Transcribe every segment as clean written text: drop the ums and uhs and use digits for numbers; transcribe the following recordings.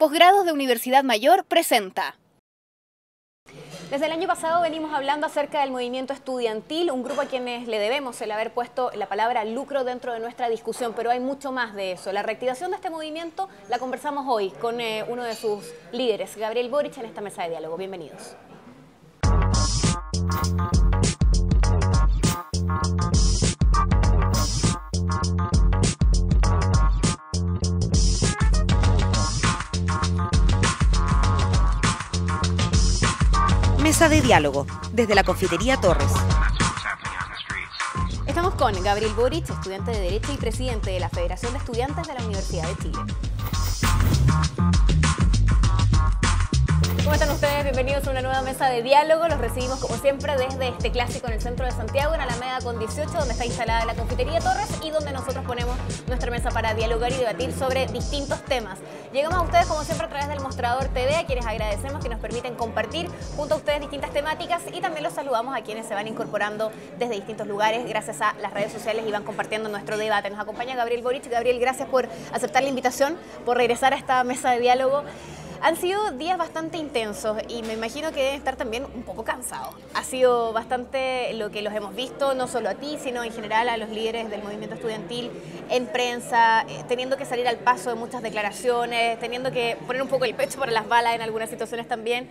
Posgrados de Universidad Mayor presenta. Desde el año pasado venimos hablando acerca del movimiento estudiantil, un grupo a quienes le debemos el haber puesto la palabra lucro dentro de nuestra discusión, pero hay mucho más de eso. La reactivación de este movimiento la conversamos hoy con uno de sus líderes, Gabriel Boric, en esta mesa de diálogo. Bienvenidos. Mesa de diálogo, desde la Confitería Torres. Estamos con Gabriel Boric, estudiante de Derecho y presidente de la Federación de Estudiantes de la Universidad de Chile. ¿Cómo están ustedes? Bienvenidos a una nueva mesa de diálogo. Los recibimos como siempre desde este clásico en el centro de Santiago, en Alameda con 18, donde está instalada la Confitería Torres y donde nosotros ponemos nuestra mesa para dialogar y debatir sobre distintos temas. Llegamos a ustedes como siempre a través del Mostrador TV, a quienes agradecemos que nos permiten compartir junto a ustedes distintas temáticas, y también los saludamos a quienes se van incorporando desde distintos lugares gracias a las redes sociales y van compartiendo nuestro debate. Nos acompaña Gabriel Boric. Gabriel, gracias por aceptar la invitación, por regresar a esta mesa de diálogo. Han sido días bastante intensos y me imagino que deben estar también un poco cansados. Ha sido bastante lo que los hemos visto, no solo a ti, sino en general a los líderes del movimiento estudiantil en prensa, teniendo que salir al paso de muchas declaraciones, teniendo que poner un poco el pecho para las balas en algunas situaciones también.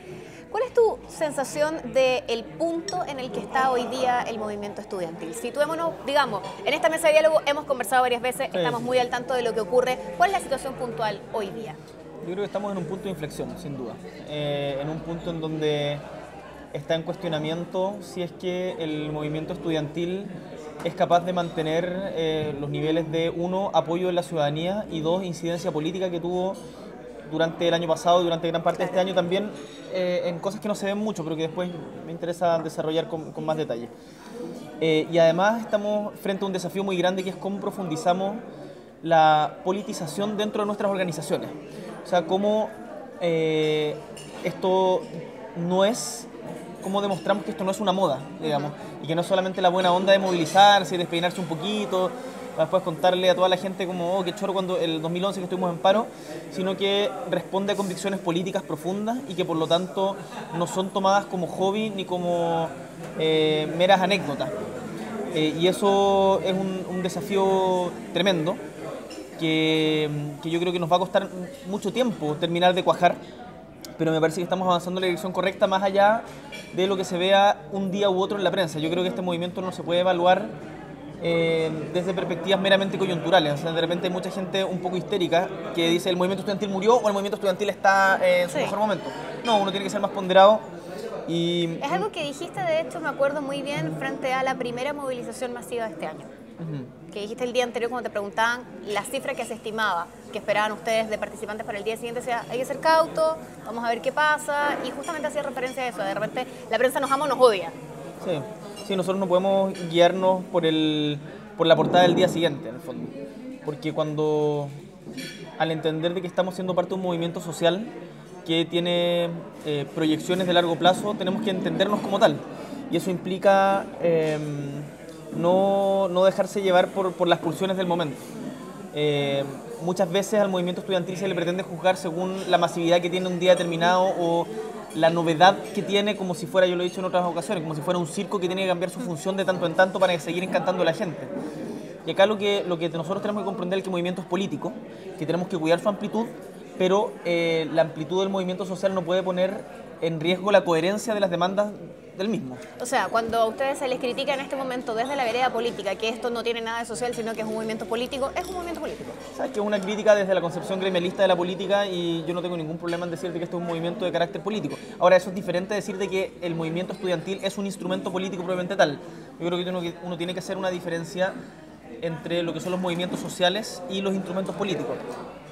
¿Cuál es tu sensación del punto en el que está hoy día el movimiento estudiantil? Situémonos, digamos, en esta mesa de diálogo hemos conversado varias veces, estamos muy al tanto de lo que ocurre. ¿Cuál es la situación puntual hoy día? Yo creo que estamos en un punto de inflexión, sin duda. En un punto en donde está en cuestionamiento si es que el movimiento estudiantil es capaz de mantener los niveles de, uno, apoyo de la ciudadanía y dos, incidencia política que tuvo durante el año pasado y durante gran parte de este año también en cosas que no se ven mucho, pero que después me interesa desarrollar con más detalle. Y además estamos frente a un desafío muy grande, que es cómo profundizamos la politización dentro de nuestras organizaciones. O sea, cómo esto no es, cómo demostramos que esto no es una moda, digamos, y que no es solamente la buena onda de movilizarse y despeinarse un poquito, para después contarle a toda la gente como, oh, qué choro cuando el 2011 que estuvimos en paro, sino que responde a convicciones políticas profundas y que por lo tanto no son tomadas como hobby ni como meras anécdotas. Y eso es un desafío tremendo, que yo creo que nos va a costar mucho tiempo terminar de cuajar, pero me parece que estamos avanzando en la dirección correcta, más allá de lo que se vea un día u otro en la prensa. Yo creo que este movimiento no se puede evaluar desde perspectivas meramente coyunturales. O sea, de repente hay mucha gente un poco histérica que dice el movimiento estudiantil murió o el movimiento estudiantil está en su mejor momento. No, uno tiene que ser más ponderado. Y es algo que dijiste, de hecho, me acuerdo muy bien, frente a la primera movilización masiva de este año. Que dijiste el día anterior cuando te preguntaban la cifra que se estimaba, que esperaban ustedes de participantes para el día siguiente, decía, hay que ser cauto, vamos a ver qué pasa, y justamente hacía referencia a eso, de repente la prensa nos ama o nos odia. Sí, nosotros no podemos guiarnos por la portada del día siguiente, en el fondo, porque cuando, al entender de que estamos siendo parte de un movimiento social que tiene proyecciones de largo plazo, tenemos que entendernos como tal, y eso implica no dejarse llevar por las pulsiones del momento. Muchas veces al movimiento estudiantil se le pretende juzgar según la masividad que tiene un día determinado o la novedad que tiene, como si fuera, yo lo he dicho en otras ocasiones, como si fuera un circo que tiene que cambiar su función de tanto en tanto para seguir encantando a la gente. Y acá lo que nosotros tenemos que comprender es que el movimiento es político, que tenemos que cuidar su amplitud, pero la amplitud del movimiento social no puede poner en riesgo la coherencia de las demandas del mismo. O sea, cuando a ustedes se les critica en este momento desde la vereda política que esto no tiene nada de social, sino que es un movimiento político, es un movimiento político. Sabes que es una crítica desde la concepción gremialista de la política, y yo no tengo ningún problema en decirte que esto es un movimiento de carácter político. Ahora, eso es diferente a decirte que el movimiento estudiantil es un instrumento político propiamente tal. Yo creo que uno tiene que hacer una diferencia entre lo que son los movimientos sociales y los instrumentos políticos.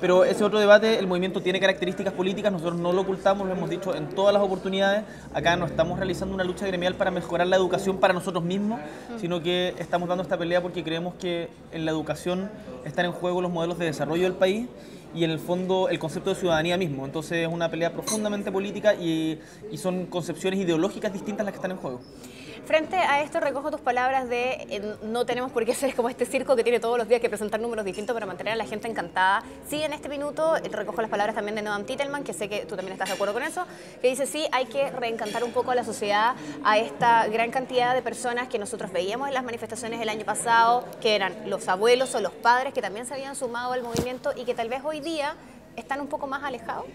Pero ese otro debate, el movimiento tiene características políticas, nosotros no lo ocultamos, lo hemos dicho en todas las oportunidades. Acá no estamos realizando una lucha gremial para mejorar la educación para nosotros mismos, sino que estamos dando esta pelea porque creemos que en la educación están en juego los modelos de desarrollo del país y en el fondo el concepto de ciudadanía mismo. Entonces es una pelea profundamente política y son concepciones ideológicas distintas las que están en juego. Frente a esto recojo tus palabras de no tenemos por qué ser como este circo que tiene todos los días que presentar números distintos para mantener a la gente encantada. Sí, en este minuto recojo las palabras también de Noam Titelman, que sé que tú también estás de acuerdo con eso, que dice sí, hay que reencantar un poco a la sociedad, a esta gran cantidad de personas que nosotros veíamos en las manifestaciones el año pasado, que eran los abuelos o los padres que también se habían sumado al movimiento y que tal vez hoy día están un poco más alejados.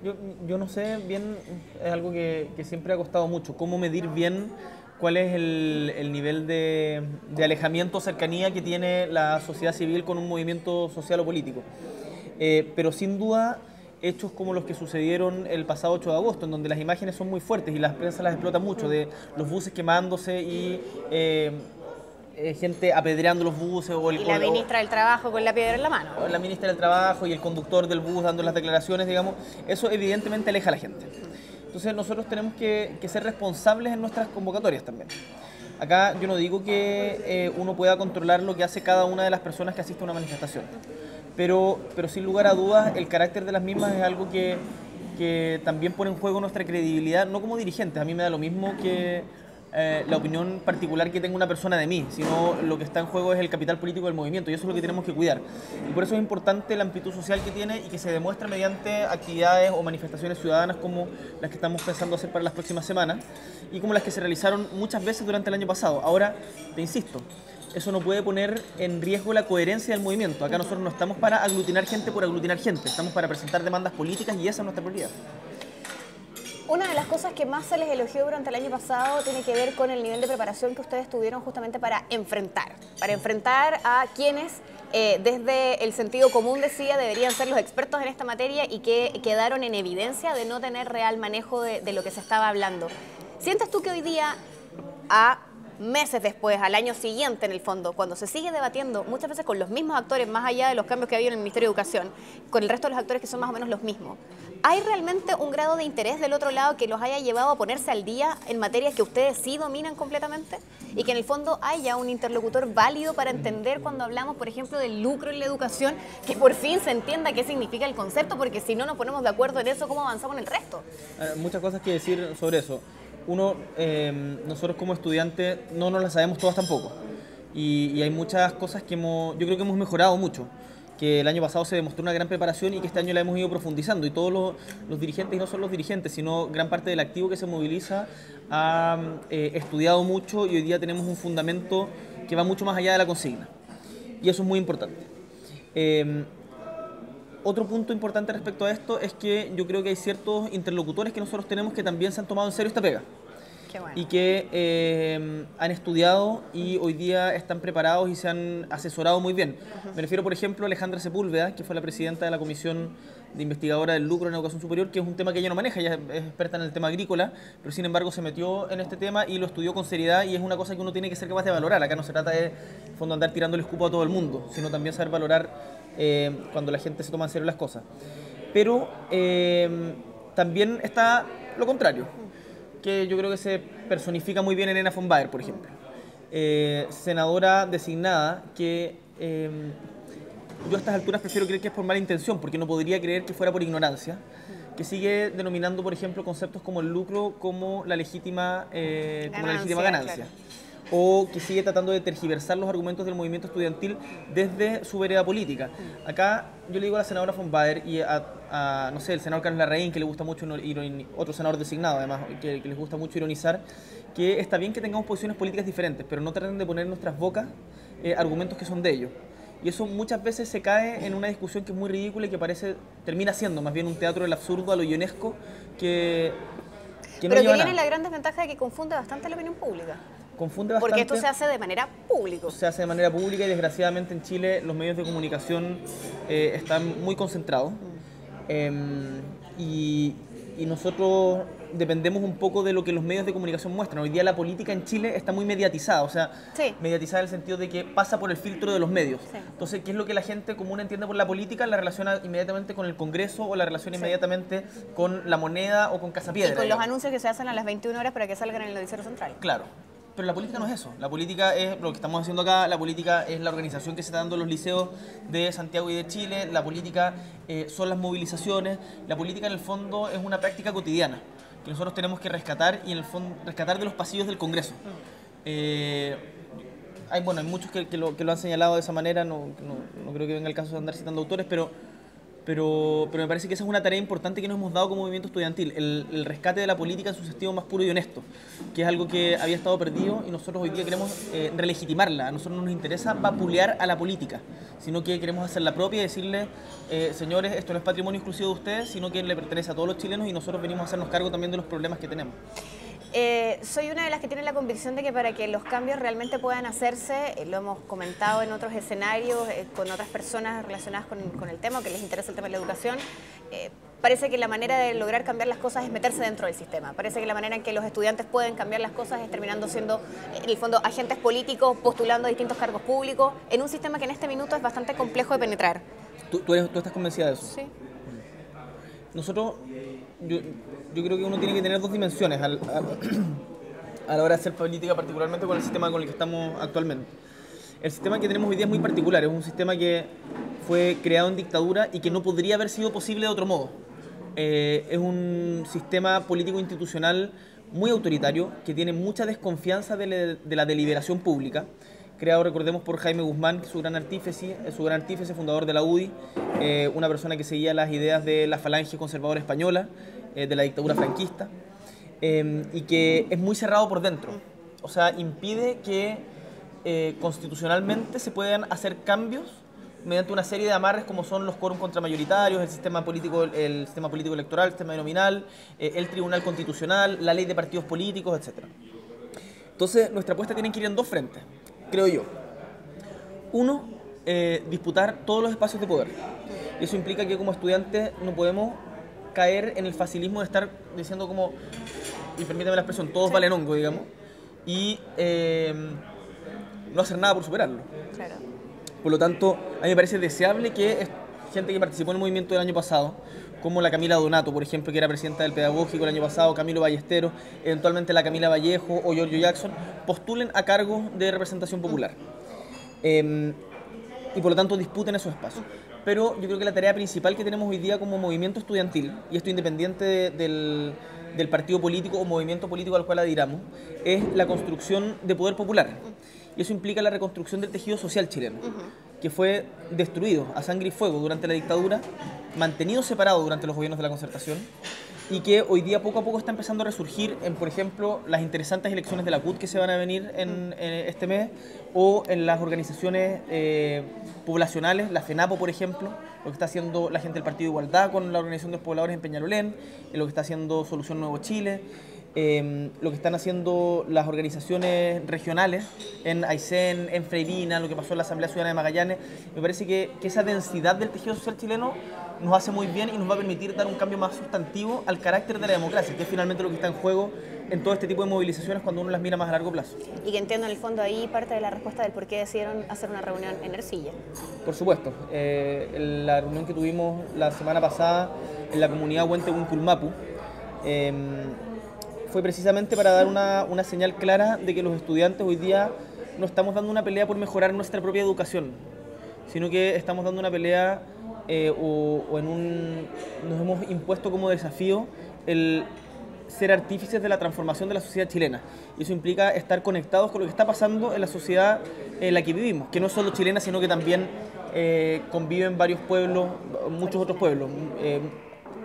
Yo no sé bien, es algo que siempre ha costado mucho, cómo medir bien cuál es el nivel de alejamiento o cercanía que tiene la sociedad civil con un movimiento social o político. Pero sin duda, hechos como los que sucedieron el pasado 8 de agosto, en donde las imágenes son muy fuertes y la prensa las explota mucho, de los buses quemándose y gente apedreando los buses. Y la ministra del Trabajo con la piedra en la mano. La ministra del Trabajo y el conductor del bus dando las declaraciones, digamos, eso evidentemente aleja a la gente. Entonces nosotros tenemos que ser responsables en nuestras convocatorias también. Acá yo no digo que uno pueda controlar lo que hace cada una de las personas que asiste a una manifestación, pero sin lugar a dudas el carácter de las mismas es algo que también pone en juego nuestra credibilidad, no como dirigentes. A mí me da lo mismo que la opinión particular que tenga una persona de mí, sino lo que está en juego es el capital político del movimiento, y eso es lo que tenemos que cuidar. Y por eso es importante la amplitud social que tiene y que se demuestra mediante actividades o manifestaciones ciudadanas como las que estamos pensando hacer para las próximas semanas y como las que se realizaron muchas veces durante el año pasado. Ahora, te insisto, eso no puede poner en riesgo la coherencia del movimiento. Acá nosotros no estamos para aglutinar gente por aglutinar gente, estamos para presentar demandas políticas y esa es nuestra prioridad. Una de las cosas que más se les elogió durante el año pasado tiene que ver con el nivel de preparación que ustedes tuvieron justamente para enfrentar a quienes desde el sentido común decía deberían ser los expertos en esta materia y que quedaron en evidencia de no tener real manejo de lo que se estaba hablando. ¿Sientes tú que hoy día, a meses después, al año siguiente en el fondo, cuando se sigue debatiendo muchas veces con los mismos actores, más allá de los cambios que ha habido en el Ministerio de Educación, con el resto de los actores que son más o menos los mismos, ¿hay realmente un grado de interés del otro lado que los haya llevado a ponerse al día en materias que ustedes sí dominan completamente? Y que en el fondo haya un interlocutor válido para entender cuando hablamos, por ejemplo, del lucro en la educación, que por fin se entienda qué significa el concepto, porque si no nos ponemos de acuerdo en eso, ¿cómo avanzamos en el resto? Muchas cosas que decir sobre eso. Uno, nosotros como estudiantes no nos las sabemos todas tampoco. Y hay muchas cosas que yo creo que hemos mejorado mucho. Que el año pasado se demostró una gran preparación y que este año la hemos ido profundizando. Y todos los dirigentes, y no solo los dirigentes, sino gran parte del activo que se moviliza, ha estudiado mucho y hoy día tenemos un fundamento que va mucho más allá de la consigna. Y eso es muy importante. Otro punto importante respecto a esto es que yo creo que hay ciertos interlocutores que nosotros tenemos que también se han tomado en serio esta pega. Qué bueno. Y que han estudiado y hoy día están preparados y se han asesorado muy bien. Me refiero, por ejemplo, a Alejandra Sepúlveda, que fue la presidenta de la Comisión de Investigadora del Lucro en Educación Superior, que es un tema que ella no maneja, ella es experta en el tema agrícola, pero sin embargo se metió en este tema y lo estudió con seriedad, y es una cosa que uno tiene que ser capaz de valorar. Acá no se trata de, en fondo, andar tirando el escupo a todo el mundo, sino también saber valorar cuando la gente se toma en serio las cosas. Pero también está lo contrario, que yo creo que se personifica muy bien en Elena von Baer, por ejemplo. Senadora designada que yo a estas alturas prefiero creer que es por mala intención, porque no podría creer que fuera por ignorancia, que sigue denominando, por ejemplo, conceptos como el lucro como la legítima ganancia. Claro. O que sigue tratando de tergiversar los argumentos del movimiento estudiantil desde su vereda política. Acá yo le digo a la senadora von Baer y no sé, el senador Carlos Larraín, que le gusta mucho, otro senador designado además, que les gusta mucho ironizar, que está bien que tengamos posiciones políticas diferentes, pero no traten de poner en nuestras bocas argumentos que son de ellos. Y eso muchas veces se cae en una discusión que es muy ridícula y que termina siendo más bien un teatro del absurdo a lo ionesco que no pero lleva que a tiene nada. la gran desventaja de que confunde bastante la opinión pública. Confunde bastante. Porque esto se hace de manera pública. Se hace de manera pública y desgraciadamente en Chile los medios de comunicación están muy concentrados. Y nosotros dependemos un poco de lo que los medios de comunicación muestran. Hoy día la política en Chile está muy mediatizada, o sea, sí, mediatizada en el sentido de que pasa por el filtro de los medios. Sí. Entonces, ¿qué es lo que la gente común entiende por la política? La relaciona inmediatamente con el Congreso o la relaciona inmediatamente con la moneda o con Casa Piedra. Y con los anuncios que se hacen a las 21 horas para que salgan en el noticiero central. Claro. pero la política no es eso. La política es lo que estamos haciendo acá, la política es la organización que se está dando en los liceos de Santiago y de Chile, la política son las movilizaciones, la política en el fondo es una práctica cotidiana que nosotros tenemos que rescatar y en el fondo rescatar de los pasillos del Congreso. Hay muchos que lo han señalado de esa manera, no creo que venga el caso de andar citando autores, pero me parece que esa es una tarea importante que nos hemos dado como movimiento estudiantil, el rescate de la política en su sentido más puro y honesto, que es algo que había estado perdido y nosotros hoy día queremos relegitimarla. A nosotros no nos interesa vapulear a la política, sino que queremos hacerla propia y decirle, señores, esto no es patrimonio exclusivo de ustedes, sino que le pertenece a todos los chilenos y nosotros venimos a hacernos cargo también de los problemas que tenemos. Soy una de las que tiene la convicción de que para que los cambios realmente puedan hacerse, lo hemos comentado en otros escenarios, con otras personas relacionadas con el tema, que les interesa el tema de la educación, parece que la manera de lograr cambiar las cosas es meterse dentro del sistema. Parece que la manera en que los estudiantes pueden cambiar las cosas es terminando siendo, en el fondo, agentes políticos, postulando a distintos cargos públicos, en un sistema que en este minuto es bastante complejo de penetrar. ¿Tú estás convencida de eso? Sí. Nosotros, yo creo que uno tiene que tener dos dimensiones a la hora de hacer política, particularmente con el sistema con el que estamos actualmente. El sistema que tenemos hoy día es muy particular, es un sistema que fue creado en dictadura y que no podría haber sido posible de otro modo. Es un sistema político-institucional muy autoritario, que tiene mucha desconfianza de la deliberación pública, creado, recordemos, por Jaime Guzmán, su gran artífice, fundador de la UDI, una persona que seguía las ideas de la falange conservadora española, de la dictadura franquista, y que es muy cerrado por dentro. O sea, impide que constitucionalmente se puedan hacer cambios mediante una serie de amarres como son los quórum contramayoritarios, el sistema político electoral, el sistema binominal, el tribunal constitucional, la ley de partidos políticos, etc. Entonces, nuestra apuesta tiene que ir en dos frentes, creo yo. Uno, disputar todos los espacios de poder. Y eso implica que como estudiantes no podemos caer en el facilismo de estar diciendo como, y permítame la expresión, todos valen hongo, digamos, y no hacer nada por superarlo. Claro. Por lo tanto, a mí me parece deseable que gente que participó en el movimiento del año pasado, como la Camila Donato, por ejemplo, que era presidenta del Pedagógico el año pasado, Camilo Ballesteros, eventualmente la Camila Vallejo o Giorgio Jackson, postulen a cargos de representación popular. Y por lo tanto disputen esos espacios. Pero yo creo que la tarea principal que tenemos hoy día como movimiento estudiantil, y esto independiente del partido político o movimiento político al cual adhiramos, es la construcción de poder popular. Y eso implica la reconstrucción del tejido social chileno, que fue destruido a sangre y fuego durante la dictadura, mantenido separado durante los gobiernos de la Concertación, y que hoy día poco a poco está empezando a resurgir en, por ejemplo, las interesantes elecciones de la CUT que se van a venir en este mes, o en las organizaciones poblacionales, la FENAPO, por ejemplo, lo que está haciendo la gente del Partido de Igualdad con la Organización de los Pobladores en Peñalolén, lo que está haciendo Solución Nuevo Chile, lo que están haciendo las organizaciones regionales en Aysén, en Freirina, lo que pasó en la Asamblea Ciudadana de Magallanes. Me parece que esa densidad del tejido social chileno nos hace muy bien y nos va a permitir dar un cambio más sustantivo al carácter de la democracia, que es finalmente lo que está en juego en todo este tipo de movilizaciones cuando uno las mira más a largo plazo. Y que entiendo en el fondo ahí parte de la respuesta del por qué decidieron hacer una reunión en Ercilla. Por supuesto. La reunión que tuvimos la semana pasada en la comunidad Huente-Hunculmapu fue precisamente para dar una señal clara de que los estudiantes hoy día no estamos dando una pelea por mejorar nuestra propia educación, sino que estamos dando una pelea nos hemos impuesto como desafío el ser artífices de la transformación de la sociedad chilena. Y eso implica estar conectados con lo que está pasando en la sociedad en la que vivimos, que no es solo chilena, sino que también conviven varios pueblos, muchos otros pueblos.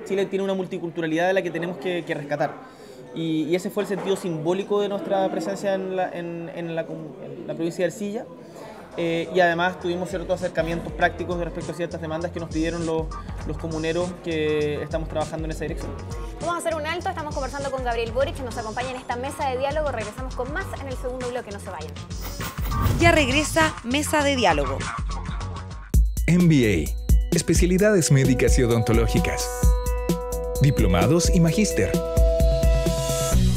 Chile tiene una multiculturalidad de la que tenemos que rescatar. Y ese fue el sentido simbólico de nuestra presencia en la provincia de Ercilla. Y además tuvimos ciertos acercamientos prácticos respecto a ciertas demandas que nos pidieron los comuneros que estamos trabajando en esa dirección. Vamos a hacer un alto, estamos conversando con Gabriel Boric, que nos acompaña en esta mesa de diálogo. Regresamos con más en el segundo bloque, no se vayan. Ya regresa Mesa de Diálogo. MBA, especialidades médicas y odontológicas, diplomados y magíster.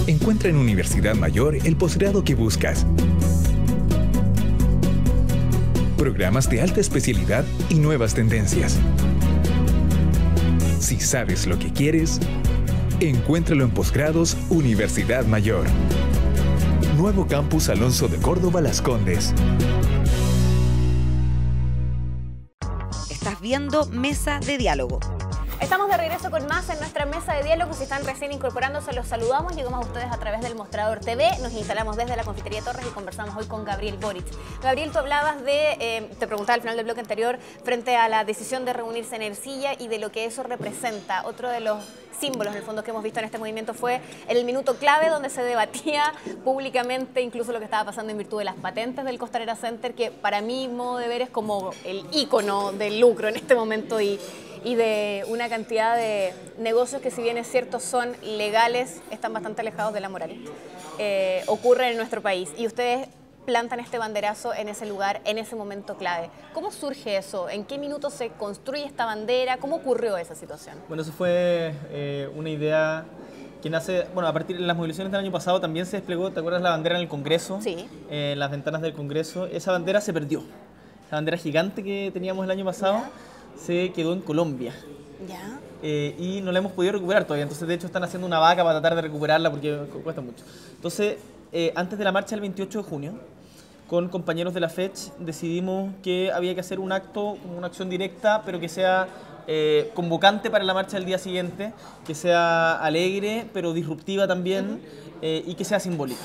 Encuentra en Universidad Mayor el posgrado que buscas. Programas de alta especialidad y nuevas tendencias. Si sabes lo que quieres, encuéntralo en Posgrados Universidad Mayor. Nuevo Campus Alonso de Córdoba Las Condes. Estás viendo Mesa de Diálogo. Estamos de regreso con más en nuestra mesa de diálogo. Si están recién incorporándose, los saludamos. Llegamos a ustedes a través del Mostrador TV. Nos instalamos desde la Confitería Torres y conversamos hoy con Gabriel Boric. Gabriel, tú hablabas te preguntaba al final del bloque anterior, frente a la decisión de reunirse en Ercilla y de lo que eso representa. Otro de los símbolos, en el fondo, que hemos visto en este movimiento fue el minuto clave donde se debatía públicamente incluso lo que estaba pasando en virtud de las patentes del Costanera Center, que para mí, modo de ver, es como el ícono del lucro en este momento y de una cantidad de negocios que, si bien es cierto son legales, están bastante alejados de la moral. Ocurre en nuestro país y ustedes plantan este banderazo en ese lugar, en ese momento clave. ¿Cómo surge eso? ¿En qué minuto se construye esta bandera? ¿Cómo ocurrió esa situación? Bueno, eso fue una idea que nace, bueno, a partir de las movilizaciones del año pasado también se desplegó, ¿te acuerdas la bandera en el Congreso? Sí. Las ventanas del Congreso. Esa bandera se perdió. La bandera gigante que teníamos el año pasado, ¿ya?, se quedó en Colombia. ¿Ya? Y no la hemos podido recuperar todavía. Entonces, de hecho, están haciendo una vaca para tratar de recuperarla porque cuesta mucho. Entonces, antes de la marcha del 28 de junio, con compañeros de la FECH, decidimos que había que hacer un acto, como una acción directa, pero que sea convocante para la marcha del día siguiente, que sea alegre, pero disruptiva también, y que sea simbólica.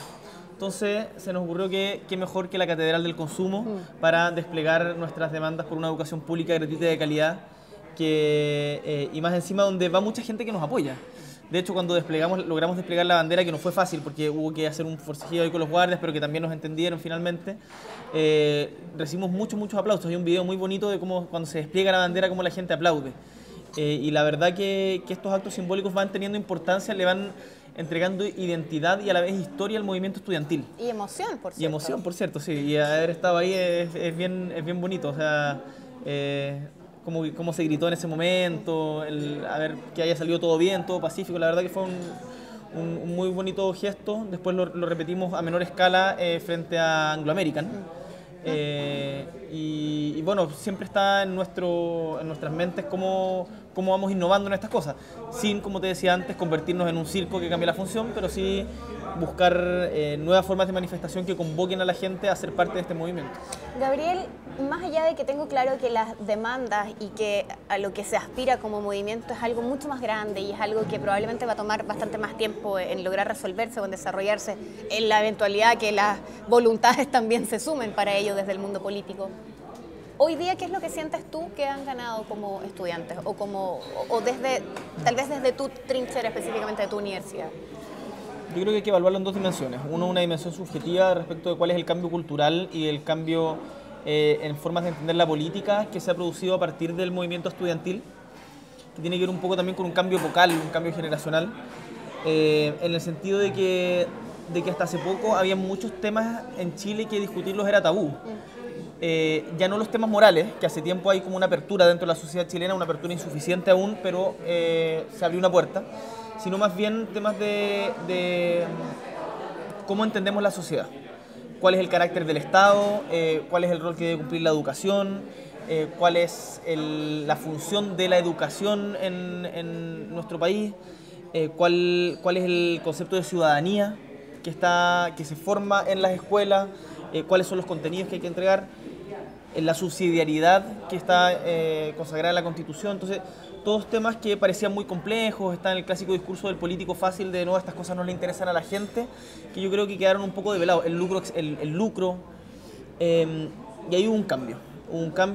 Entonces se nos ocurrió que qué mejor que la Catedral del Consumo para desplegar nuestras demandas por una educación pública gratuita y de calidad, y más encima donde va mucha gente que nos apoya. De hecho, cuando logramos desplegar la bandera, que no fue fácil porque hubo que hacer un forcejeo ahí con los guardias, pero que también nos entendieron finalmente, recibimos muchos aplausos. Hay un video muy bonito de cómo cuando se despliega la bandera, cómo la gente aplaude. Y la verdad que estos actos simbólicos van teniendo importancia, le van entregando identidad y a la vez historia al movimiento estudiantil. Y emoción, por cierto. Y emoción, por cierto, sí. Y haber estado ahí es bien bonito. O sea, cómo se gritó en ese momento, a ver que haya salido todo bien, todo pacífico. La verdad que fue un muy bonito gesto. Después lo repetimos a menor escala frente a Anglo American. Y bueno, siempre está en nuestras mentes cómo vamos innovando en estas cosas, sin, como te decía antes, convertirnos en un circo que cambie la función, pero sí buscar nuevas formas de manifestación que convoquen a la gente a ser parte de este movimiento. Gabriel, más allá de que tengo claro que las demandas y que a lo que se aspira como movimiento es algo mucho más grande y es algo que probablemente va a tomar bastante más tiempo en lograr resolverse o en desarrollarse, en la eventualidad que las voluntades también se sumen para ello desde el mundo político. Hoy día, ¿qué es lo que sientes tú que han ganado como estudiantes o tal vez desde tu trinchera específicamente de tu universidad? Yo creo que hay que evaluarlo en dos dimensiones. Uno, una dimensión subjetiva respecto de cuál es el cambio cultural y el cambio en formas de entender la política que se ha producido a partir del movimiento estudiantil, que tiene que ver un poco también con un cambio vocal, un cambio generacional, en el sentido de que hasta hace poco había muchos temas en Chile que discutirlos era tabú. Ya no los temas morales, que hace tiempo hay como una apertura dentro de la sociedad chilena, una apertura insuficiente aún, pero se abrió una puerta, sino más bien temas de cómo entendemos la sociedad, cuál es el carácter del Estado, cuál es el rol que debe cumplir la educación, cuál es la función de la educación en nuestro país, cuál es el concepto de ciudadanía que se forma en las escuelas, cuáles son los contenidos que hay que entregar, la subsidiariedad que está consagrada en la Constitución. Entonces, todos temas que parecían muy complejos, está en el clásico discurso del político fácil de no, estas cosas no le interesan a la gente, que yo creo que quedaron un poco develados. El lucro, y ahí hubo un cambio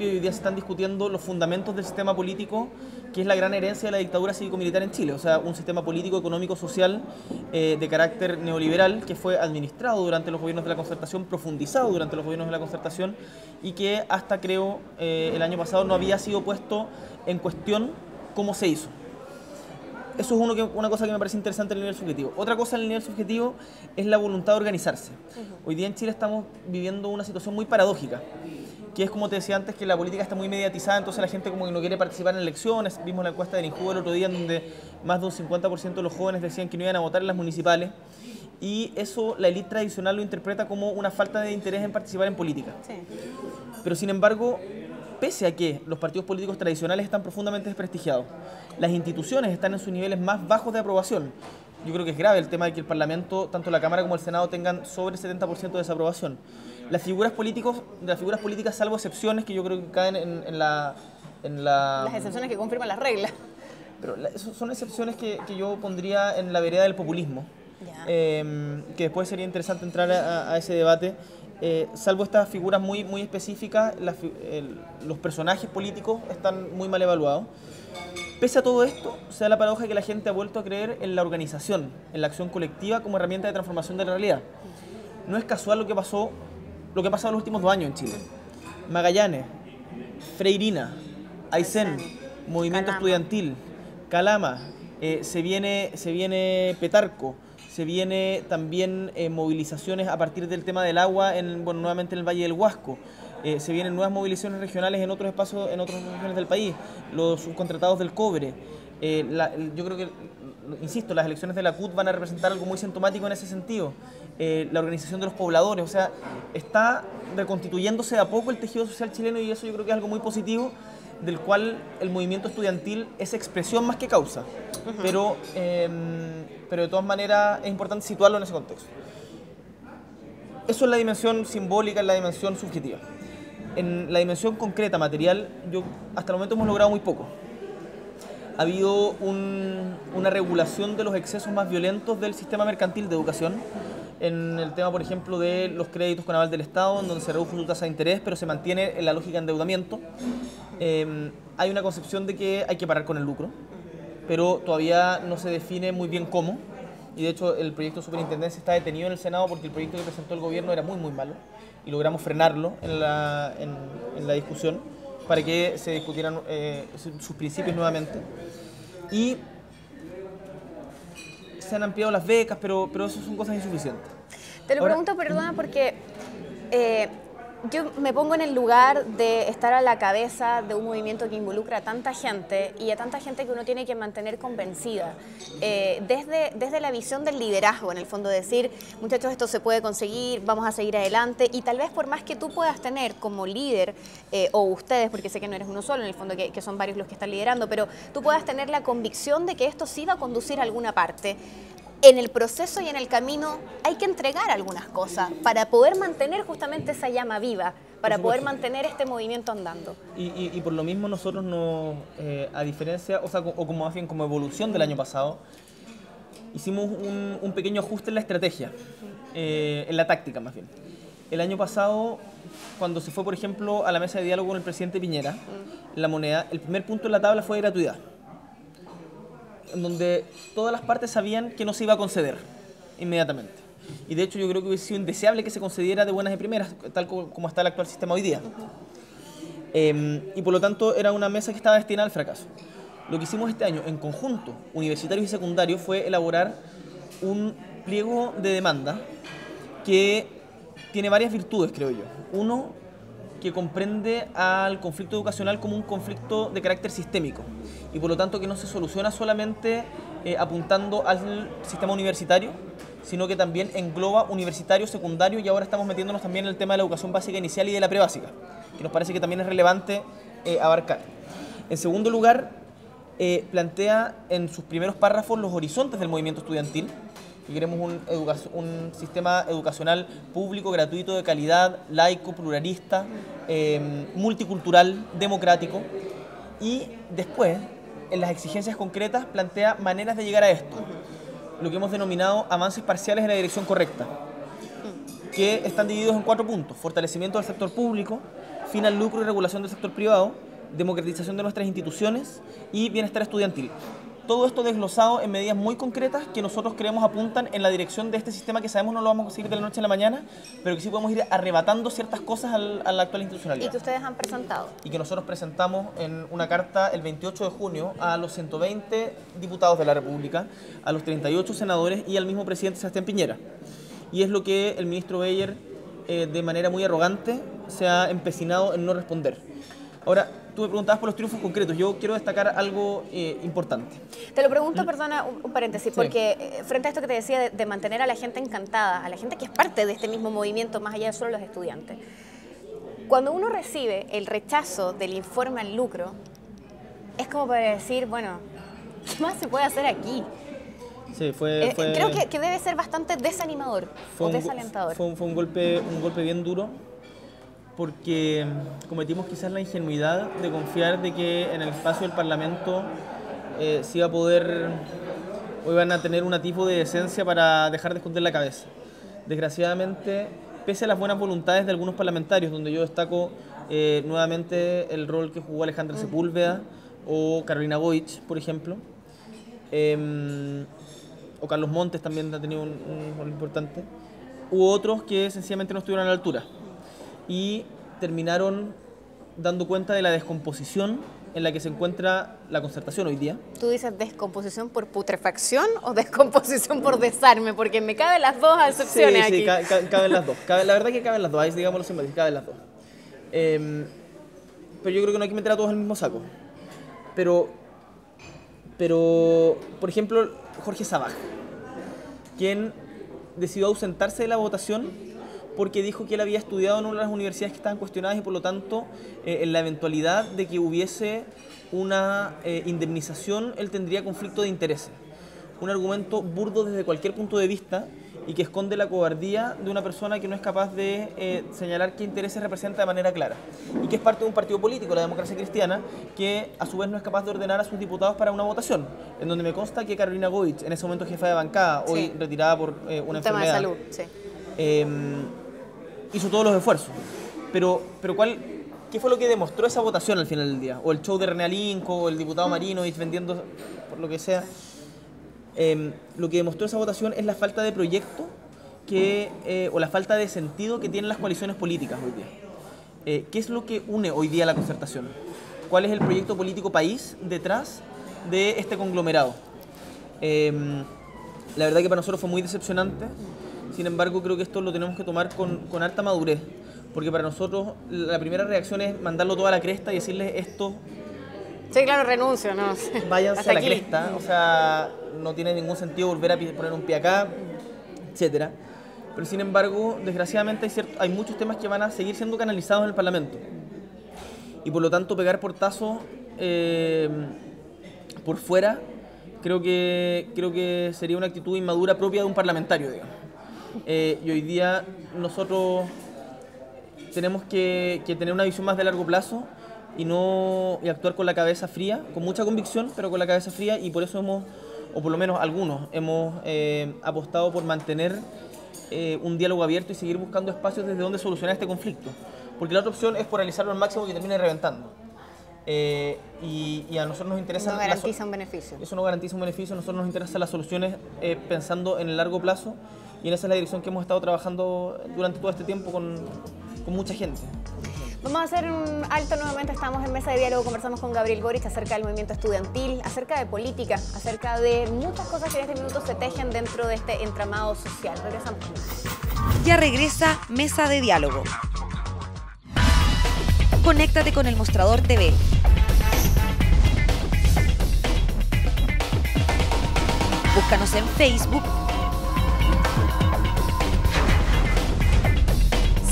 y hoy día se están discutiendo los fundamentos del sistema político, que es la gran herencia de la dictadura cívico-militar en Chile, o sea, un sistema político, económico, social de carácter neoliberal que fue administrado durante los gobiernos de la Concertación, profundizado durante los gobiernos de la Concertación y que hasta, creo, el año pasado no había sido puesto en cuestión cómo se hizo. Eso es una cosa que me parece interesante en el nivel subjetivo. Otra cosa en el nivel subjetivo es la voluntad de organizarse. Hoy día en Chile estamos viviendo una situación muy paradójica, que es, como te decía antes, que la política está muy mediatizada, entonces la gente como que no quiere participar en elecciones. Vimos la encuesta del INJUVE el otro día en donde más de un 50% de los jóvenes decían que no iban a votar en las municipales, y eso la élite tradicional lo interpreta como una falta de interés en participar en política. Sí. Pero sin embargo, pese a que los partidos políticos tradicionales están profundamente desprestigiados, las instituciones están en sus niveles más bajos de aprobación, yo creo que es grave el tema de que el Parlamento, tanto la Cámara como el Senado, tengan sobre el 70% de desaprobación. Las figuras políticas, salvo excepciones que yo creo que caen en la... Las excepciones que confirman las reglas. Pero son excepciones que yo pondría en la vereda del populismo, que después sería interesante entrar a ese debate. Salvo estas figuras muy específicas, los personajes políticos están muy mal evaluados. Pese a todo esto, se da la paradoja que la gente ha vuelto a creer en la organización, en la acción colectiva como herramienta de transformación de la realidad. No es casual lo que ha pasado en los últimos 2 años en Chile. Magallanes, Freirina, Aysén, Movimiento Estudiantil, Calama, se viene Petarco, se viene también movilizaciones a partir del tema del agua, nuevamente en el Valle del Huasco. Se vienen nuevas movilizaciones regionales en otros espacios, en otras regiones del país, los subcontratados del cobre. Yo creo que, insisto, las elecciones de la CUT van a representar algo muy sintomático en ese sentido. La organización de los pobladores, o sea, está reconstituyéndose de a poco el tejido social chileno y eso yo creo que es algo muy positivo, del cual el movimiento estudiantil es expresión más que causa. Pero de todas maneras es importante situarlo en ese contexto. Eso es la dimensión simbólica, es la dimensión subjetiva. En la dimensión concreta, material, hasta el momento hemos logrado muy poco. Ha habido una regulación de los excesos más violentos del sistema mercantil de educación, en el tema, por ejemplo, de los créditos con aval del Estado, en donde se redujo su tasa de interés, pero se mantiene en la lógica de endeudamiento. Hay una concepción de que hay que parar con el lucro, pero todavía no se define muy bien cómo. Y de hecho el proyecto de superintendencia está detenido en el Senado porque el proyecto que presentó el gobierno era muy malo y logramos frenarlo en la discusión para que se discutieran sus principios nuevamente. Y se han ampliado las becas, pero eso son cosas insuficientes. Te lo pregunto, perdona, porque yo me pongo en el lugar de estar a la cabeza de un movimiento que involucra a tanta gente y a tanta gente que uno tiene que mantener convencida. Desde la visión del liderazgo, en el fondo, decir, muchachos, esto se puede conseguir, vamos a seguir adelante, y tal vez por más que tú puedas tener como líder, o ustedes, porque sé que no eres uno solo, en el fondo que son varios los que están liderando, pero tú puedas tener la convicción de que esto sí va a conducir a alguna parte. En el proceso y en el camino hay que entregar algunas cosas para poder mantener justamente esa llama viva, para poder mantener este movimiento andando. Y por lo mismo nosotros a diferencia, o como más bien como evolución del año pasado, hicimos un pequeño ajuste en la estrategia, en la táctica más bien. El año pasado, cuando se fue, por ejemplo, a la mesa de diálogo con el presidente Piñera, La Moneda, el primer punto en la tabla fue gratuidad, en donde todas las partes sabían que no se iba a conceder inmediatamente. Y de hecho yo creo que hubiese sido indeseable que se concediera de buenas de primeras, tal como está el actual sistema hoy día. Y por lo tanto era una mesa que estaba destinada al fracaso. Lo que hicimos este año en conjunto, universitarios y secundarios, fue elaborar un pliego de demanda que tiene varias virtudes, creo yo. Uno, que comprende al conflicto educacional como un conflicto de carácter sistémico y por lo tanto que no se soluciona solamente apuntando al sistema universitario, sino que también engloba universitario, secundario, y ahora estamos metiéndonos también en el tema de la educación básica inicial y de la prebásica, que nos parece que también es relevante abarcar. En segundo lugar, plantea en sus primeros párrafos los horizontes del movimiento estudiantil, que queremos un sistema educacional público, gratuito, de calidad, laico, pluralista, multicultural, democrático. Y después, en las exigencias concretas, plantea maneras de llegar a esto, lo que hemos denominado avances parciales en la dirección correcta, que están divididos en 4 puntos: fortalecimiento del sector público, fin al lucro y regulación del sector privado, democratización de nuestras instituciones y bienestar estudiantil. Todo esto desglosado en medidas muy concretas que nosotros creemos apuntan en la dirección de este sistema que sabemos no lo vamos a conseguir de la noche a la mañana, pero que sí podemos ir arrebatando ciertas cosas a la actual institucionalidad. Y que ustedes han presentado. Y que nosotros presentamos en una carta el 28 de junio a los 120 diputados de la República, a los 38 senadores y al mismo presidente Sebastián Piñera. Y es lo que el ministro Beyer, de manera muy arrogante, se ha empecinado en no responder. Ahora, tú me preguntabas por los triunfos concretos. Yo quiero destacar algo importante. Te lo pregunto, perdona, un paréntesis, sí, porque frente a esto que te decía de mantener a la gente encantada, a la gente que es parte de este mismo movimiento, más allá de solo los estudiantes, cuando uno recibe el rechazo del informe al lucro, es como para decir, bueno, ¿qué más se puede hacer aquí? Sí, fue creo que debe ser bastante desanimador o desalentador. Fue un golpe bien duro, porque cometimos quizás la ingenuidad de confiar de que en el espacio del Parlamento se iba a poder, o iban a tener un atisbo de decencia para dejar de esconder la cabeza. Desgraciadamente, pese a las buenas voluntades de algunos parlamentarios, donde yo destaco nuevamente el rol que jugó Alejandra Sepúlveda o Carolina Goich, por ejemplo, o Carlos Montes también ha tenido un rol importante, u otros que sencillamente no estuvieron a la altura y terminaron dando cuenta de la descomposición en la que se encuentra la concertación hoy día. ¿Tú dices descomposición por putrefacción o descomposición por desarme? Porque me caben las dos acepciones aquí. Sí, caben las dos. La verdad que caben las dos, ahí digámoslo sin más, caben las dos. Pero yo creo que no hay que meter a todos en el mismo saco. Pero por ejemplo, Jorge Sabaj, quien decidió ausentarse de la votación porque dijo que él había estudiado en una de las universidades que estaban cuestionadas y por lo tanto, en la eventualidad de que hubiese una indemnización, él tendría conflicto de intereses. Un argumento burdo desde cualquier punto de vista y que esconde la cobardía de una persona que no es capaz de señalar qué intereses representa de manera clara. Y que es parte de un partido político, la Democracia Cristiana, que a su vez no es capaz de ordenar a sus diputados para una votación, en donde me consta que Carolina Goich, en ese momento jefa de bancada, hoy sí, retirada por una tema enfermedad, de salud, sí, hizo todos los esfuerzos. Pero ¿qué fue lo que demostró esa votación al final del día? O el show de René Alinco, o el diputado Marinovich vendiendo por lo que sea. Lo que demostró esa votación es la falta de proyecto o la falta de sentido que tienen las coaliciones políticas hoy día. ¿Qué es lo que une hoy día la concertación? ¿Cuál es el proyecto político país detrás de este conglomerado? La verdad que para nosotros fue muy decepcionante. Sin embargo, creo que esto lo tenemos que tomar con harta madurez, porque para nosotros la primera reacción es mandarlo todo a la cresta y decirles esto. Sí, claro, renuncio, ¿no? Váyanse hasta a la aquí. cresta, o sea, no tiene ningún sentido volver a poner un pie acá, etcétera. Pero sin embargo, desgraciadamente hay muchos temas que van a seguir siendo canalizados en el Parlamento. Y por lo tanto, pegar portazo por fuera, creo que sería una actitud inmadura propia de un parlamentario, digamos. Y hoy día nosotros tenemos que tener una visión más de largo plazo y actuar con la cabeza fría, con mucha convicción, pero con la cabeza fría, y por eso o por lo menos algunos, hemos apostado por mantener un diálogo abierto y seguir buscando espacios desde donde solucionar este conflicto. Porque la otra opción es polarizarlo al máximo y que termine reventando. Y a nosotros nos interesa... No garantiza un beneficio. Eso no garantiza un beneficio, a nosotros nos interesan las soluciones pensando en el largo plazo, y en esa es la dirección que hemos estado trabajando durante todo este tiempo con mucha gente. Vamos a hacer un alto nuevamente, estamos en mesa de diálogo, conversamos con Gabriel Boric acerca del movimiento estudiantil, acerca de política, acerca de muchas cosas que en este minuto se tejen dentro de este entramado social. Regresamos. Ya regresa Mesa de Diálogo. Conéctate con El Mostrador TV. Búscanos en Facebook.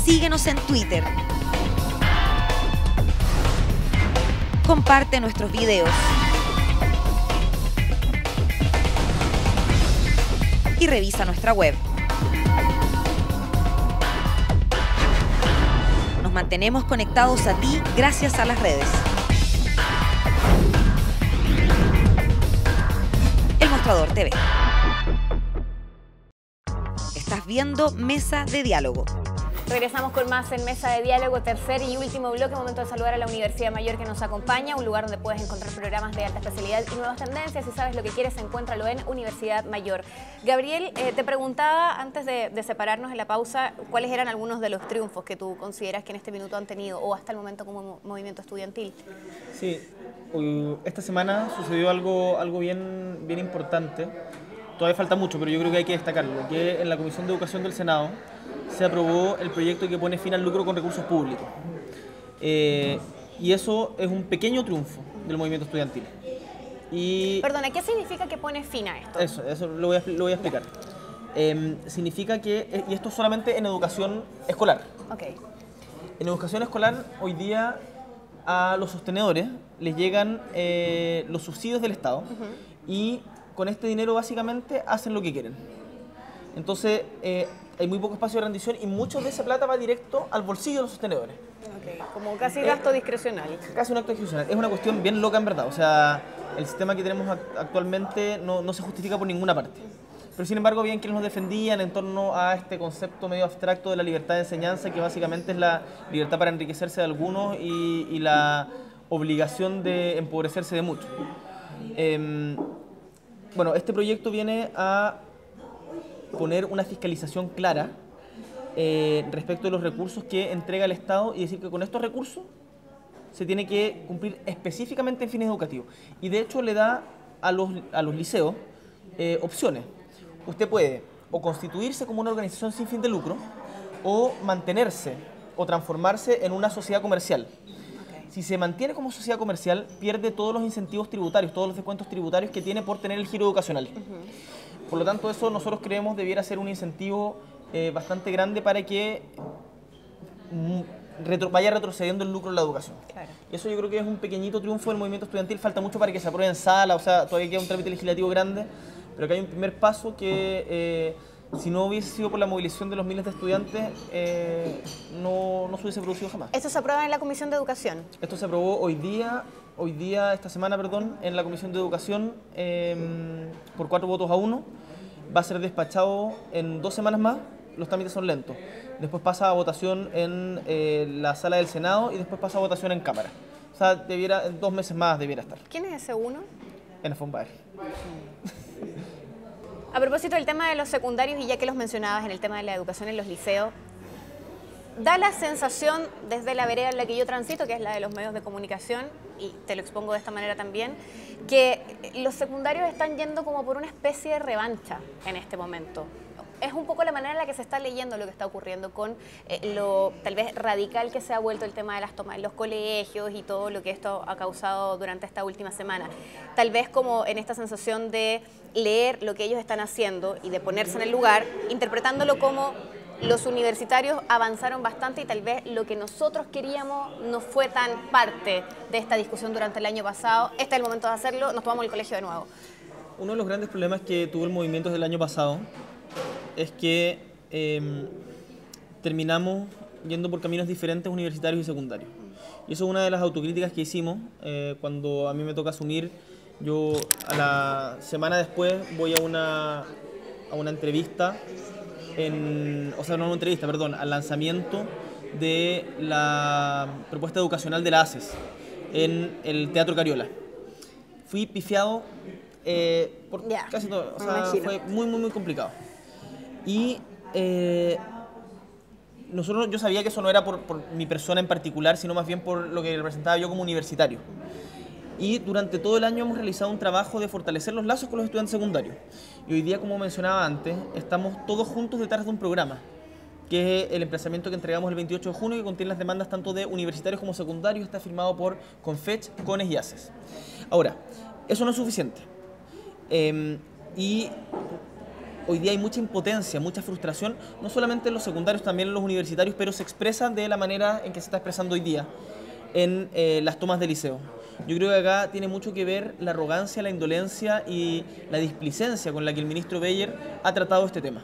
Síguenos en Twitter. Comparte nuestros videos. Y revisa nuestra web. Nos mantenemos conectados a ti gracias a las redes. El Mostrador TV. Estás viendo Mesa de Diálogo. Regresamos con más en Mesa de Diálogo, tercer y último bloque. Momento de saludar a la Universidad Mayor que nos acompaña, un lugar donde puedes encontrar programas de alta especialidad y nuevas tendencias. Si sabes lo que quieres, encuéntralo en Universidad Mayor. Gabriel, te preguntaba antes de separarnos en la pausa, ¿cuáles eran algunos de los triunfos que tú consideras que en este minuto han tenido o hasta el momento como movimiento estudiantil? Sí, esta semana sucedió algo bien importante. Todavía falta mucho, pero yo creo que hay que destacarlo, que en la Comisión de Educación del Senado se aprobó el proyecto que pone fin al lucro con recursos públicos. Y eso es un pequeño triunfo del movimiento estudiantil. Perdona, ¿qué significa que pone fin a esto? Eso lo voy a explicar. Significa que, y esto solamente en educación escolar. Okay. En educación escolar, hoy día a los sostenedores les llegan los subsidios del Estado y con este dinero básicamente hacen lo que quieren. Entonces hay muy poco espacio de rendición y mucho de esa plata va directo al bolsillo de los sostenedores. Okay, como casi gasto discrecional. Casi un acto discrecional. Es una cuestión bien loca en verdad. O sea, el sistema que tenemos actualmente no se justifica por ninguna parte. Pero sin embargo, bien quienes nos defendían en torno a este concepto medio abstracto de la libertad de enseñanza, que básicamente es la libertad para enriquecerse de algunos y la obligación de empobrecerse de muchos. Bueno, este proyecto viene a poner una fiscalización clara respecto de los recursos que entrega el Estado y decir que con estos recursos se tiene que cumplir específicamente en fines educativos. Y de hecho le da a los liceos opciones. Usted puede o constituirse como una organización sin fin de lucro o mantenerse o transformarse en una sociedad comercial. Si se mantiene como sociedad comercial, pierde todos los incentivos tributarios, todos los descuentos tributarios que tiene por tener el giro educacional. Por lo tanto, eso nosotros creemos debiera ser un incentivo bastante grande para que vaya retrocediendo el lucro en la educación. Claro. Y eso yo creo que es un pequeñito triunfo del movimiento estudiantil. Falta mucho para que se apruebe en sala, o sea, todavía queda un trámite legislativo grande, pero que hay un primer paso que si no hubiese sido por la movilización de los miles de estudiantes, no se hubiese producido jamás. ¿Esto se aprueba en la Comisión de Educación? Esto se aprobó esta semana, en la Comisión de Educación por 4 votos a 1. Va a ser despachado en 2 semanas más, los trámites son lentos. Después pasa a votación en la sala del Senado y después pasa a votación en Cámara. O sea, en 2 meses más debiera estar. ¿Quién es ese uno? En Fonbaer. A propósito del tema de los secundarios, y ya que los mencionabas en el tema de la educación en los liceos, da la sensación desde la vereda en la que yo transito, que es la de los medios de comunicación, y te lo expongo de esta manera también, que los secundarios están yendo como por una especie de revancha en este momento. Es un poco la manera en la que se está leyendo lo que está ocurriendo con lo tal vez radical que se ha vuelto el tema de las tomas en los colegios y todo lo que esto ha causado durante esta última semana. Tal vez como en esta sensación de leer lo que ellos están haciendo y de ponerse en el lugar, interpretándolo como los universitarios avanzaron bastante y tal vez lo que nosotros queríamos no fue tan parte de esta discusión durante el año pasado. Este es el momento de hacerlo, nos tomamos el colegio de nuevo. Uno de los grandes problemas que tuvo el movimiento del año pasado es que terminamos yendo por caminos diferentes universitarios y secundarios. Y eso es una de las autocríticas que hicimos cuando a mí me toca asumir. Yo a la semana después voy a una entrevista, al lanzamiento de la propuesta educacional de la ACES en el Teatro Cariola. Fui pifiado por casi todo, o sea, fue muy complicado. Y yo sabía que eso no era por mi persona en particular, sino más bien por lo que representaba yo como universitario. Y durante todo el año hemos realizado un trabajo de fortalecer los lazos con los estudiantes secundarios. Y hoy día, como mencionaba antes, estamos todos juntos detrás de un programa, que es el emplazamiento que entregamos el 28 de junio, que contiene las demandas tanto de universitarios como secundarios, está firmado por CONFECH, CONES y ACES. Ahora, eso no es suficiente. Y hoy día hay mucha impotencia, mucha frustración, no solamente en los secundarios, también en los universitarios, pero se expresa de la manera en que se está expresando hoy día en las tomas de liceo. Yo creo que acá tiene mucho que ver la arrogancia, la indolencia y la displicencia con la que el ministro Beyer ha tratado este tema,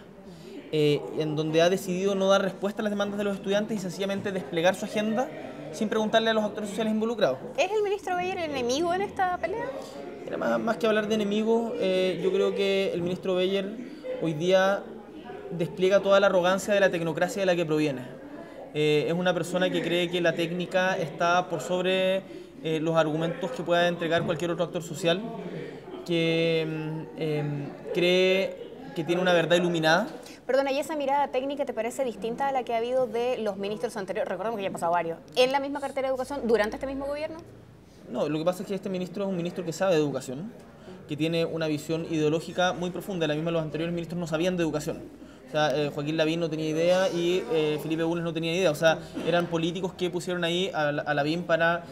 en donde ha decidido no dar respuesta a las demandas de los estudiantes y sencillamente desplegar su agenda sin preguntarle a los actores sociales involucrados. ¿Es el ministro Beyer el enemigo en esta pelea? Más que hablar de enemigo, yo creo que el ministro Beyer hoy día despliega toda la arrogancia de la tecnocracia de la que proviene. Es una persona que cree que la técnica está por sobre los argumentos que pueda entregar cualquier otro actor social, que cree que tiene una verdad iluminada. Perdona, ¿y esa mirada técnica te parece distinta a la que ha habido de los ministros anteriores? Recordemos que ya han pasado varios. ¿En la misma cartera de educación durante este mismo gobierno? No, lo que pasa es que este ministro es un ministro que sabe de educación, que tiene una visión ideológica muy profunda. La misma los anteriores ministros no sabían de educación. O sea, Joaquín Lavín no tenía idea y Felipe Bulnes no tenía idea. O sea, eran políticos que pusieron ahí a Lavín para...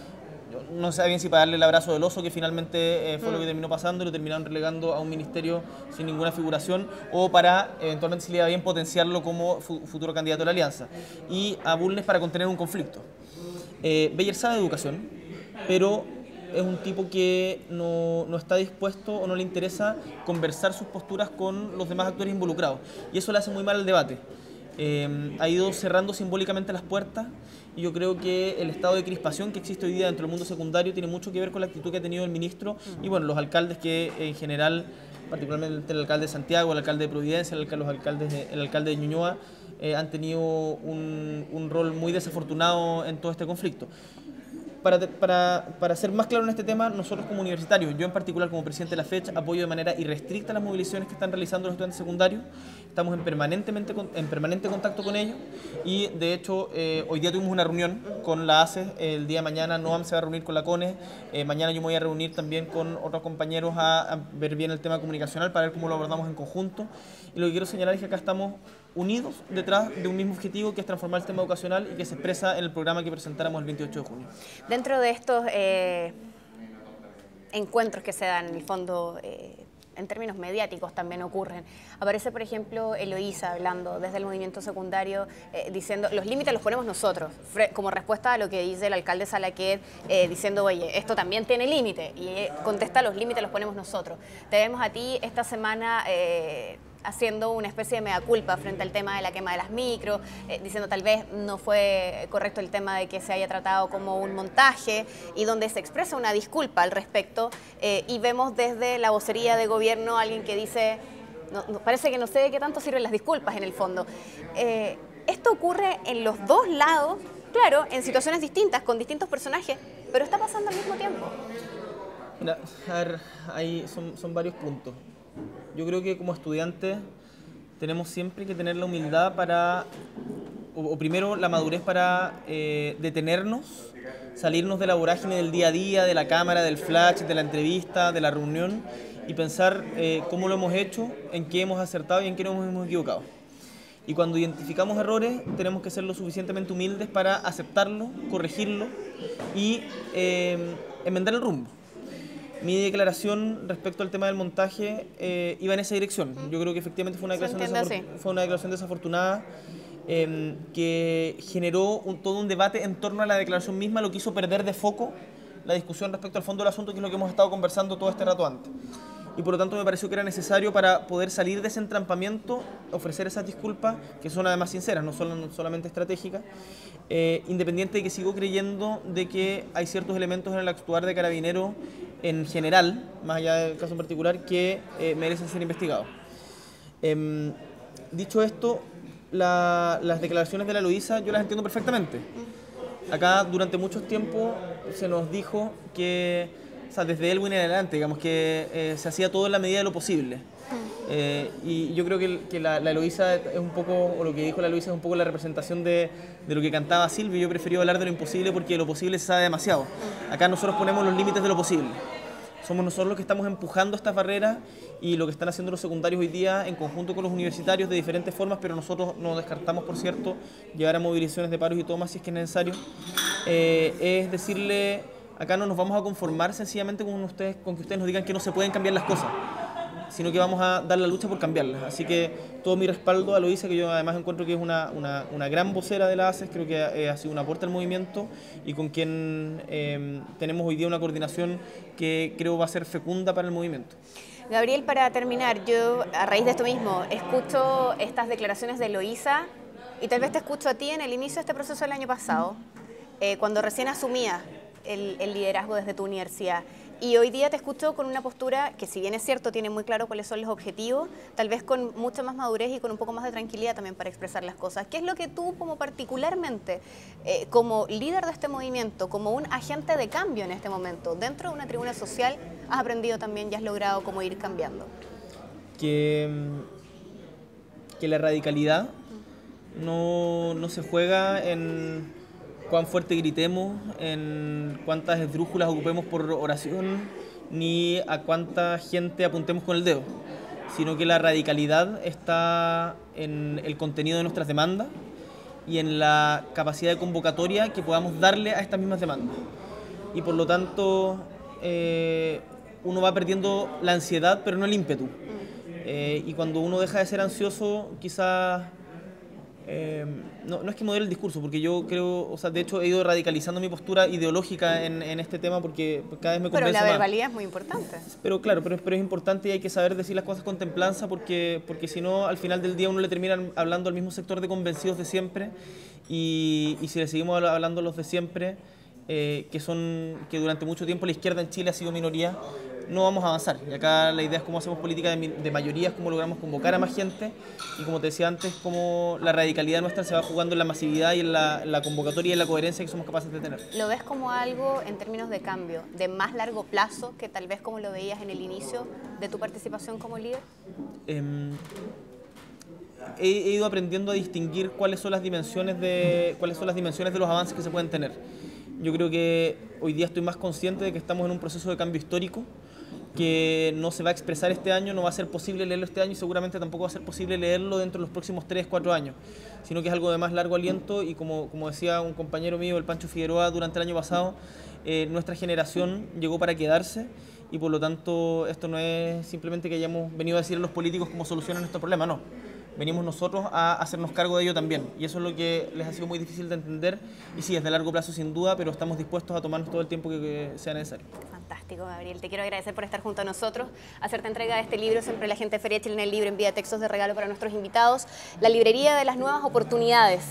No sé bien si para darle el abrazo del oso, que finalmente fue lo que terminó pasando, y lo terminaron relegando a un ministerio sin ninguna figuración, o para, eventualmente, si le iba bien, potenciarlo como futuro candidato a la alianza. Y a Bulnes para contener un conflicto. Beyer sabe de educación, pero es un tipo que no está dispuesto o no le interesa conversar sus posturas con los demás actores involucrados. Y eso le hace muy mal al debate. Ha ido cerrando simbólicamente las puertas y yo creo que el estado de crispación que existe hoy día dentro del mundo secundario tiene mucho que ver con la actitud que ha tenido el ministro y bueno, los alcaldes que en general, particularmente el alcalde de Santiago, el alcalde de Providencia, el alcalde de Ñuñoa, han tenido un rol muy desafortunado en todo este conflicto. Para ser más claro en este tema, nosotros como universitarios, yo en particular como presidente de la FECH, apoyo de manera irrestricta las movilizaciones que están realizando los estudiantes secundarios. Estamos en permanente contacto con ellos y de hecho hoy día tuvimos una reunión con la ACES, el día de mañana Noam se va a reunir con la CONES, mañana yo me voy a reunir también con otros compañeros a ver bien el tema comunicacional para ver cómo lo abordamos en conjunto. Y lo que quiero señalar es que acá estamos unidos detrás de un mismo objetivo que es transformar el sistema educacional y que se expresa en el programa que presentáramos el 28 de junio. Dentro de estos encuentros que se dan en el fondo, en términos mediáticos también ocurren. Aparece, por ejemplo, Eloísa hablando desde el movimiento secundario, diciendo los límites los ponemos nosotros, como respuesta a lo que dice el alcalde Salaquet, diciendo, oye, esto también tiene límite, y contesta, los límites los ponemos nosotros. Te vemos a ti esta semana haciendo una especie de mea culpa frente al tema de la quema de las micros, diciendo tal vez no fue correcto el tema de que se haya tratado como un montaje y donde se expresa una disculpa al respecto y vemos desde la vocería de gobierno alguien que dice, parece que no sé de qué tanto sirven las disculpas en el fondo. Esto ocurre en los dos lados, claro, en situaciones distintas, con distintos personajes, pero está pasando al mismo tiempo. Mira, a ver, ahí son varios puntos. Yo creo que como estudiantes tenemos siempre que tener la humildad para, o primero la madurez para detenernos, salirnos de la vorágine del día a día, de la cámara, del flash, de la entrevista, de la reunión y pensar cómo lo hemos hecho, en qué hemos acertado y en qué nos hemos equivocado. Y cuando identificamos errores tenemos que ser lo suficientemente humildes para aceptarlo, corregirlo y enmendar el rumbo. Mi declaración respecto al tema del montaje iba en esa dirección. Yo creo que efectivamente fue una declaración desafortunada que generó todo un debate en torno a la declaración misma, lo que hizo perder de foco la discusión respecto al fondo del asunto, que es lo que hemos estado conversando todo este rato antes. Y por lo tanto me pareció que era necesario para poder salir de ese entrampamiento, ofrecer esas disculpas, que son además sinceras, no solamente estratégicas, independiente de que sigo creyendo de que hay ciertos elementos en el actuar de Carabineros en general, más allá del caso en particular, que merecen ser investigados. Dicho esto, las declaraciones de la Eloísa yo las entiendo perfectamente. Acá durante mucho tiempo se nos dijo que, o sea, desde Elwin en adelante, digamos que se hacía todo en la medida de lo posible. Y yo creo que la Eloísa es un poco, o lo que dijo la Eloísa es un poco la representación de lo que cantaba Silvio. Yo preferí hablar de lo imposible porque de lo posible se sabe demasiado. Acá nosotros ponemos los límites de lo posible. Somos nosotros los que estamos empujando estas barreras y lo que están haciendo los secundarios hoy día en conjunto con los universitarios de diferentes formas, pero nosotros no descartamos, por cierto, llegar a movilizaciones de paros y tomas si es que es necesario. Es decirle, acá no nos vamos a conformar sencillamente con que ustedes nos digan que no se pueden cambiar las cosas, sino que vamos a dar la lucha por cambiarlas. Así que todo mi respaldo a Eloísa, que yo además encuentro que es una gran vocera de la ACES, creo que ha sido un aporte al movimiento y con quien tenemos hoy día una coordinación que creo va a ser fecunda para el movimiento. Gabriel, para terminar, yo a raíz de esto mismo escucho estas declaraciones de Eloísa y tal vez te escucho a ti en el inicio de este proceso del año pasado, cuando recién asumías el liderazgo desde tu universidad. Y hoy día te escucho con una postura que, si bien es cierto, tiene muy claro cuáles son los objetivos, tal vez con mucha más madurez y con un poco más de tranquilidad también para expresar las cosas. ¿Qué es lo que tú, como particularmente, como líder de este movimiento, como un agente de cambio en este momento, dentro de una tribuna social, has aprendido también y has logrado como ir cambiando? Que la radicalidad no se juega en cuán fuerte gritemos, en cuántas esdrújulas ocupemos por oración, ni a cuánta gente apuntemos con el dedo, sino que la radicalidad está en el contenido de nuestras demandas y en la capacidad de convocatoria que podamos darle a estas mismas demandas. Y por lo tanto, uno va perdiendo la ansiedad, pero no el ímpetu. Y cuando uno deja de ser ansioso, quizás No es que modele el discurso, porque yo creo, o sea, de hecho he ido radicalizando mi postura ideológica en este tema porque cada vez me convence Pero la más. verbalidad es muy importante. Pero claro, pero es importante y hay que saber decir las cosas con templanza porque si no, al final del día uno le termina hablando al mismo sector de convencidos de siempre y si le seguimos hablando a los de siempre, que durante mucho tiempo la izquierda en Chile ha sido minoría, no vamos a avanzar. Y acá la idea es cómo hacemos política de mayorías, cómo logramos convocar a más gente y como te decía antes, cómo la radicalidad nuestra se va jugando en la masividad y en la convocatoria y en la coherencia que somos capaces de tener. ¿Lo ves como algo en términos de cambio, de más largo plazo que tal vez como lo veías en el inicio de tu participación como líder? He ido aprendiendo a distinguir cuáles son las dimensiones de los avances que se pueden tener. Yo creo que hoy día estoy más consciente de que estamos en un proceso de cambio histórico que no se va a expresar este año, no va a ser posible leerlo este año y seguramente tampoco va a ser posible leerlo dentro de los próximos 3, 4 años, sino que es algo de más largo aliento y como decía un compañero mío, el Pancho Figueroa, durante el año pasado, nuestra generación llegó para quedarse y por lo tanto esto no es simplemente que hayamos venido a decir a los políticos cómo solucionan estos problemas, no. Venimos nosotros a hacernos cargo de ello también y eso es lo que les ha sido muy difícil de entender y sí, es de largo plazo sin duda, pero estamos dispuestos a tomarnos todo el tiempo que sea necesario. Fantástico, Gabriel. Te quiero agradecer por estar junto a nosotros, hacerte entrega de este libro. Siempre la gente de Feria Chilena del Libro envía textos de regalo para nuestros invitados. La librería de las nuevas oportunidades.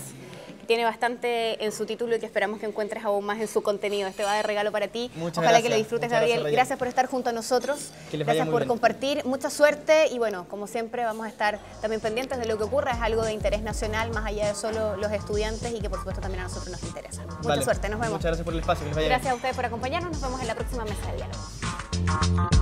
Tiene bastante en su título y que esperamos que encuentres aún más en su contenido. Este va de regalo para ti. Muchas Ojalá gracias. que lo disfrutes, Muchas Gabriel. gracias Por estar junto a nosotros. Que les vaya Gracias muy por bien. compartir. Mucha suerte y bueno, como siempre vamos a estar también pendientes de lo que ocurra. Es algo de interés nacional, más allá de solo los estudiantes y que por supuesto también a nosotros nos interesa. Mucha Vale. suerte, nos vemos. Muchas gracias por el espacio. Que les vaya bien. Gracias a ustedes por acompañarnos. Nos vemos en la próxima mesa de diálogo.